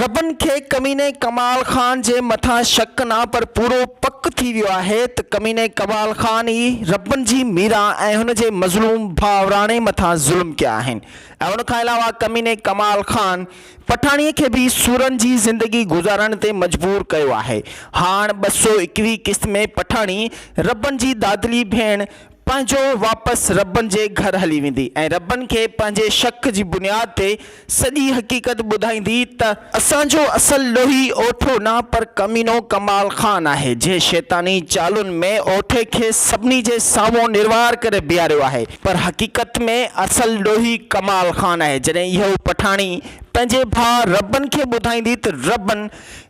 रबन खे कमीने कमाल खान जे मथां शक ना पर पूरो पक थी वियो आहे त कमीने कमाल खान ई रबन जी मीरा ऐं हुन जे मज़लूम भावराणे मथां ज़ुल्म कया आहिनि। ऐं हुन खां अलावा कमीने कमाल खान पठाणीअ खे भी सूरनि जी ज़िंदगी गुज़ारण ते मजबूर कयो आहे। हाणे 221 क़िस्त में पठाणी रबन जी दादली भेण पंहिंजो वापसि रबन जे घर हली वेंदी ऐं रबन खे पंहिंजे शक जी बुनियाद ते सॼी हक़ीक़त ॿुधाईंदी त असांजो असल लोही ओठो न पर कमीनो कमाल खान आहे जे शैतानी चालुनि में ओठे खे सभिनी जे साम्हूं निर्वार करे बीहारियो आहे। पर हक़ीक़त में असल लोही कमाल खान आहे। जॾहिं इहो पठाणी पंहिंजे भाउ रबन खे ॿुधाईंदी त रबन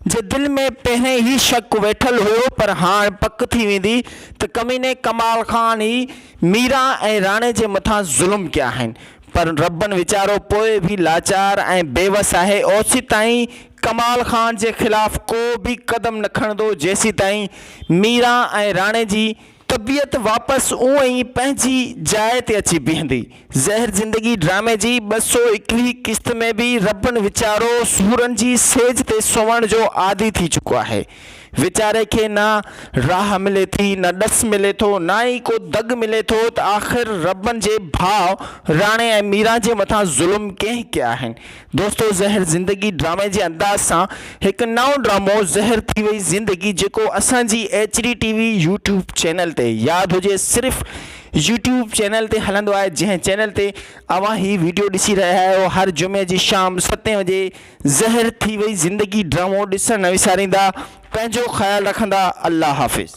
जे दिलि में पहिरें ई शक वेठल हुयो पर हाणे पक थी वेंदी त कमीने कमाल खान ई मीरा ऐं राणे जे मथां ज़ुल्म कया आहिनि। पर रबन वीचारो पोइ भी लाचार ऐं बेवस आहे। ओसी ताईं कमाल खान जे ख़िलाफ़ को भी कदम न खणंदो जेसी ताईं मीरा ऐं राणे जी तबियत वापसि उअं ई पंहिंजी जाइ ते अची बीहंदी। ज़हर ज़िंदगी ड्रामे जी 221 क़िस्त में भी रबन वीचारो सूरनि जी सेज ते सुम्हण जो आदी थी चुको आहे। वीचारे खे ना राह मिले थी, न ॾस मिले थो, ना ई को दग मिले थो त आख़िर रबन जे भाउ राणे ऐं मीरा जे मथां ज़ुल्म कंहिं कया आहिनि। दोस्तो, ज़हर ज़िंदगी ड्रामे जे अंदाज़ सां हिकु नओं ड्रामो ज़हर थी वई ज़िंदगी जेको असांजी HD TV यूट्यूब चैनल ते यादि हुजे सिर्फ़ यूट्यूब चैनल ते हलंदो आहे, जंहिं चैनल ते अवां ही वीडियो ॾिसी रहिया आहियो। हर जुमे जी शाम 7 बजे ज़हर थी वई ज़िंदगी ड्रामो ॾिसणु न विसारींदा। पंहिंजो ख़्यालु रखंदा। अल्लाह हाफ़िज़।